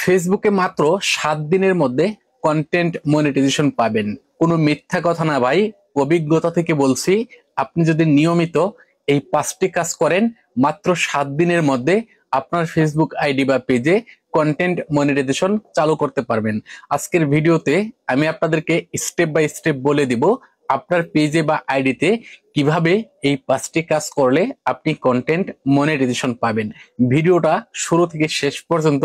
ফেসবুকে মাত্র 7 দিনের মধ্যে কন্টেন্ট মনিটাইজেশন পাবেন। কোনো মিথ্যা কথা না ভাই, অভিজ্ঞতা থেকে বলছি। আপনি যদি নিয়মিত এই 5টি কাজ করেন, মাত্র 7 দিনের মধ্যে আপনার ফেসবুক আইডি বা পেজে কন্টেন্ট মনিটাইজেশন চালু করতে পারবেন। আজকের ভিডিওতে আমি আপনাদেরকে স্টেপ বাই স্টেপ বলে দিব আপনার পেজে বা আইডিতে কিভাবে এই 5টি কাজ করলে আপনি কন্টেন্ট মনিটাইজেশন পাবেন। ভিডিওটা শুরু থেকে শেষ পর্যন্ত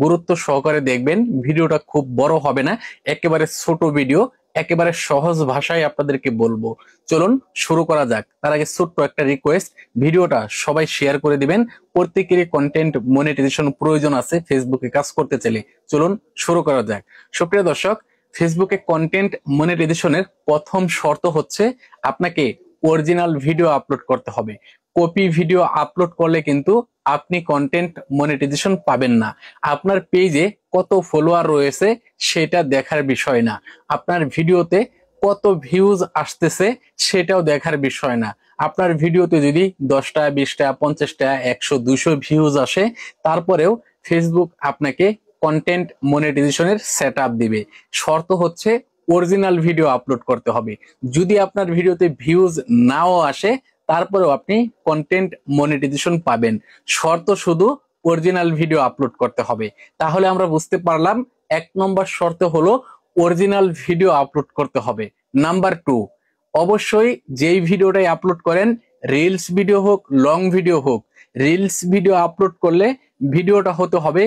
গুরুত্ব সহকারে দেখবেন। ভিডিওটা খুব বড় হবে না, একেবারে ছোট ভিডিও, একেবারে সহজ ভাষায় আপনাদেরকে বলবো। চলুন শুরু করা যাক। তার আগে ছোট্ট একটা রিকোয়েস্ট, ভিডিওটা সবাই শেয়ার করে দিবেন। প্রত্যেকেরই কন্টেন্ট মনিটাইজেশন প্রয়োজন আছে ফেসবুকে কাজ করতে চাইলে। চলুন শুরু করা যাক। সুপ্রিয় দর্শক, ফেসবুকে কন্টেন্ট মনিটাইজেশনের প্রথম শর্ত হচ্ছে আপনাকে অরিজিনাল ভিডিও আপলোড করতে হবে। কপি ভিডিও আপলোড করলে কিন্তু আপনি কন্টেন্ট মনিটাইজেশন পাবেন না। আপনার পেজে কত ফলোয়ার রয়েছে সেটা দেখার বিষয় না, আপনার ভিডিওতে কত ভিউজ আসতেছে সেটাও দেখার বিষয় না। আপনার ভিডিওতে যদি 10টা 20টা 50টা 100 200 ভিউজ আসে, তারপরেও ফেসবুক আপনাকে কন্টেন্ট মনিটাইজেশনের সেটআপ দিবে। শর্ত হচ্ছে অরিজিনাল ভিডিও আপলোড করতে হবে। যদি আপনার ভিডিওতে ভিউজ নাও আসে, তারপরেও আপনি কন্টেন্ট মনিটাইজেশন পাবেন। শর্ত শুধু অরিজিনাল ভিডিও আপলোড করতে হবে। তাহলে আমরা বুঝতে পারলাম 1 নম্বর শর্ত হলো অরিজিনাল ভিডিও আপলোড করতে হবে। নাম্বার 2, অবশ্যই যেই ভিডিওটাই আপলোড করেন, রিলস ভিডিও হোক লং ভিডিও হোক, রিলস ভিডিও আপলোড করলে ভিডিওটা হতে হবে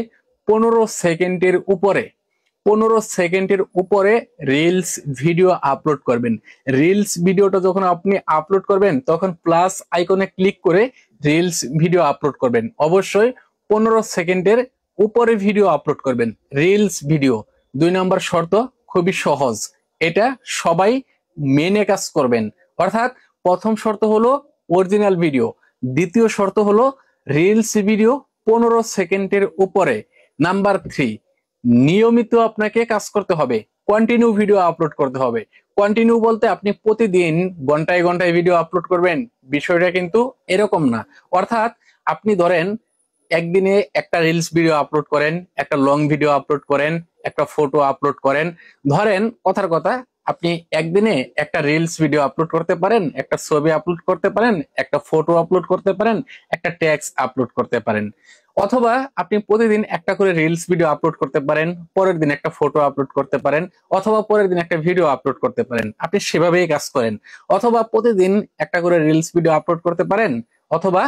15 সেকেন্ডের উপরে। 15 সেকেন্ডের উপরে রিলস ভিডিও আপলোড করবেন। রিলস ভিডিওটা যখন আপনি আপলোড করবেন, তখন প্লাস আইকনে ক্লিক করে রিলস ভিডিও আপলোড করবেন। অবশ্যই 15 সেকেন্ডের উপরে ভিডিও আপলোড করবেন, রিলস ভিডিও। 2 নম্বর শর্ত খুবই সহজ, এটা সবাই মেনে কাজ করবেন। অর্থাৎ প্রথম শর্ত হলো অরিজিনাল ভিডিও, দ্বিতীয় শর্ত হলো রিলস ভিডিও 15 সেকেন্ডের উপরে। নাম্বার 3, নিয়মিত আপনাকে কাজ করতে হবে, কন্টিনিউ ভিডিও আপলোড করতে হবে। কন্টিনিউ বলতে আপনি প্রতিদিন ঘন্টায় ঘন্টায় ভিডিও আপলোড করবেন, বিষয়টা কিন্তু এরকম না। অর্থাৎ আপনি ধরেন একদিনে একটা রিলস ভিডিও আপলোড করেন, একটা লং ভিডিও আপলোড করেন, একটা ফটো আপলোড করেন। ধরেন কথার কথা, আপনি একদিনে একটা রিলস ভিডিও আপলোড করতে পারেন, একটা ছবি আপলোড করতে পারেন, একটা ফটো আপলোড করতে পারেন, একটা টেক্সট আপলোড করতে পারেন। অথবা আপনি প্রতিদিন একটা করে রিলস ভিডিও আপলোড করতে পারেন, পরের দিন একটা ফটো আপলোড করতে পারেন, অথবা পরের দিন একটা ভিডিও আপলোড করতে পারেন। আপনি সেভাবেই কাজ করেন। অথবা প্রতিদিন একটা করে রিলস ভিডিও আপলোড করতে পারেন, অথবা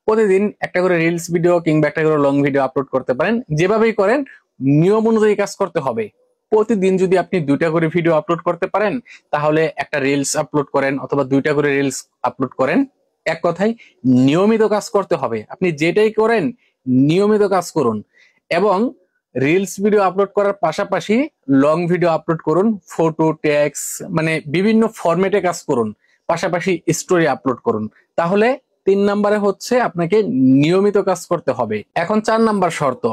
প্রতিদিন একটা করে রিলস ভিডিও কিংবা একটা করে লং ভিডিও আপলোড করতে পারেন। যেভাবেই করেন, নিয়ম অনুযায়ী কাজ করতে হবে। প্রতিদিন যদি আপনি 2টা করে ভিডিও আপলোড করতে পারেন, তাহলে একটা রিলস আপলোড করেন, অথবা 2টা করে রিলস আপলোড করেন। এক কথায় নিয়মিত কাজ করতে হবে। আপনি যেটাই করেন নিয়মিত কাজ করুন, এবং রিলস ভিডিও আপলোড করার পাশাপাশি লং ভিডিও আপলোড করুন, ফটো টেক্সট মানে বিভিন্ন ফরম্যাটে কাজ করুন, পাশাপাশি স্টোরি আপলোড করুন। তাহলে 3 নম্বরে হচ্ছে আপনাকে নিয়মিত কাজ করতে হবে। এখন 4 নম্বর শর্ত,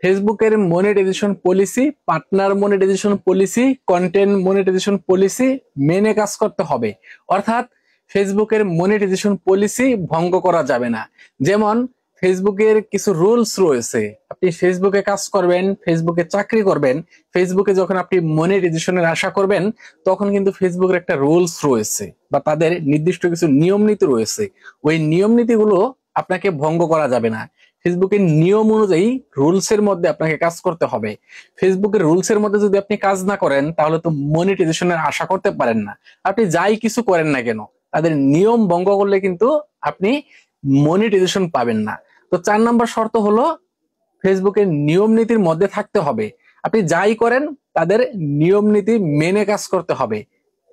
ফেসবুকের monetisation policy, partner monetisation policy, content monetisation policy মেনে কাজ করতে হবে। অর্থাৎ ফেসবুকের মনিটাইজেশন পলিসি ভঙ্গ করা যাবে না। যেমন ফেসবুকের কিছু রুলস রয়েছে। আপনি ফেসবুকে কাজ করবেন, ফেসবুকে চাকরি করবেন, ফেসবুকে যখন আপনি মনিটাইজেশনের আশা করবেন, তখন কিন্তু ফেসবুকের একটা রুলস রয়েছে বা তাদের নির্দিষ্ট কিছু নিয়ম নীতি রয়েছে। ওই নিয়ম নীতিগুলো আপনাকে ভঙ্গ করা যাবে না। ফেসবুকের নিয়ম অনুযায়ী রুলস এর মধ্যে আপনাকে কাজ করতে হবে। ফেসবুকের রুলস এর মধ্যে যদি আপনি কাজ না করেন, তাহলে তো মনিটাইজেশনের আশা করতে পারেন না। আপনি যাই কিছু করেন না কেন, তাদের নিয়ম ভঙ্গ করলে কিন্তু আপনি মনিটাইজেশন পাবেন না। তো 4 নম্বর শর্ত হলো ফেসবুকের নিয়ম নীতির মধ্যে থাকতে হবে। আপনি যাই করেন তাদের নিয়ম নীতি মেনে কাজ করতে হবে।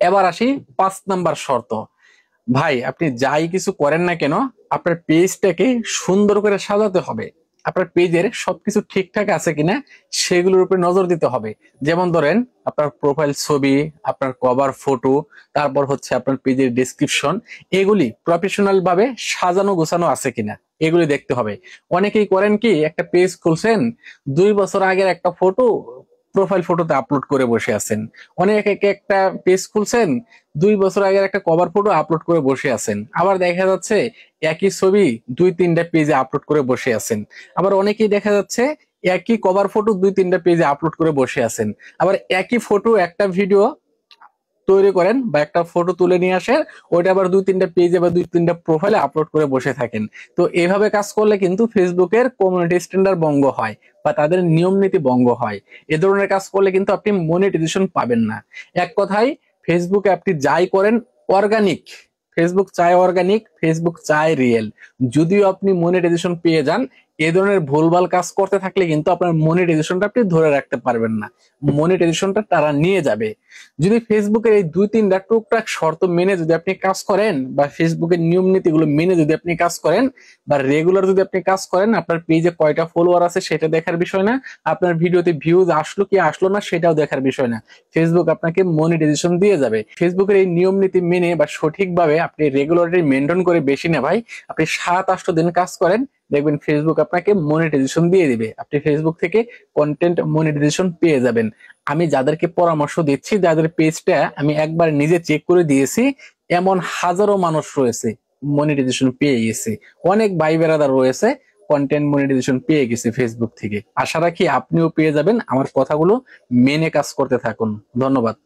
এবার আসি 5 নম্বর শর্ত। ভাই, আপনি যাই কিছু করেন না কেন, আপনার পেজটাকে সুন্দর করে সাজাতে হবে। আপনার পেজের সবকিছু ঠিকঠাক আছে কিনা সেগুলোর উপরে নজর দিতে হবে। যেমন ধরেন আপনার প্রোফাইল ছবি, আপনার কভার ফটো, তারপর হচ্ছে আপনার পেজের ডেসক্রিপশন, এগুলি প্রফেশনাল ভাবে সাজানো গোছানো আছে কিনা এগুলি দেখতে হবে। অনেকেই করেন কি, একটা পেজ খুলছেন, 2 বছর আগের একটা ফটো প্রোফাইল ফটোতে আপলোড করে বসে আছেন। অনেকে একটা পেজ খুলছেন, 2 বছর আগের একটা কভার ফটো আপলোড করে বসে আছেন। আবার দেখা যাচ্ছে একই ছবি 2-3টা পেজে আপলোড করে বসে আছেন। আবার অনেকেই দেখা যাচ্ছে একই কভার ফটো 2-3টা পেজে আপলোড করে বসে আছেন, আবার একই ফটো একটা ভিডিও তৈরি করেন বা একটা ফটো তুলে নিয়ে আসেন, ওইটা আবার 2-3টা পেজে বা 2-3টা প্রোফাইলে আপলোড করে বসে থাকেন। তো এইভাবে কাজ করলে কিন্তু ফেসবুকের কমিউনিটি স্ট্যান্ডার্ড ভঙ্গ হয় বা তাদের নিয়ম নীতি ভঙ্গ হয়। এ ধরনের কাজ করলে কিন্তু আপনি মনিটাইজেশন পাবেন না। এক কথায় ফেসবুকে আপনি যাই করেন অর্গানিক, ফেসবুক চায় অর্গানিক, ফেসবুক চায় রিয়েল। যদিও আপনি মনিটাইজেশন পেয়ে যান, এ ধরনের ভুলভাল কাজ করতে থাকলে কিন্তু আপনার মনিটাইজেশনটা আপনি ধরে রাখতে পারবেন না, মনিটাইজেশনটা তারা নিয়ে যাবে। যদি ফেসবুকের এই 2-3টা টুকটাক শর্ত মেনে যদি আপনি কাজ করেন বা ফেসবুকের নিয়ম নীতিগুলো মেনে যদি আপনি কাজ করেন বা রেগুলার যদি আপনি কাজ করেন, আপনার পেজে কয়টা ফলোয়ার আছে সেটা দেখার বিষয় না, আপনার ভিডিওতে ভিউজ আসলো কি আসলো না সেটাও দেখার বিষয় না, ফেসবুক আপনাকে মনিটাইজেশন দিয়ে যাবে। ফেসবুকের এই নিয়ম নীতি মেনে বা সঠিকভাবে আপনি রেগুলারলি মেনটেন করে, বেশি না ভাই, আপনি 7-8 দিন কাজ করেন, দেখবেন ফেসবুক আপনাকে মনিটাইজেশন দিয়ে দিবে, আপনি ফেসবুক থেকে কন্টেন্ট মনিটাইজেশন পেয়ে যাবেন। আমি যাদেরকে পরামর্শ দিচ্ছি, যাদের পেজটা আমি একবার নিজে চেক করে দিয়েছি, এমন হাজারো মানুষ রয়েছে মনিটাইজেশন পেয়ে গেছে, অনেক ভাই বেরাদার রয়েছে কন্টেন্ট মনিটাইজেশন পেয়ে গেছে ফেসবুক থেকে। আশা রাখি আপনিও পেয়ে যাবেন। আমার কথাগুলো মেনে কাজ করতে থাকুন। ধন্যবাদ।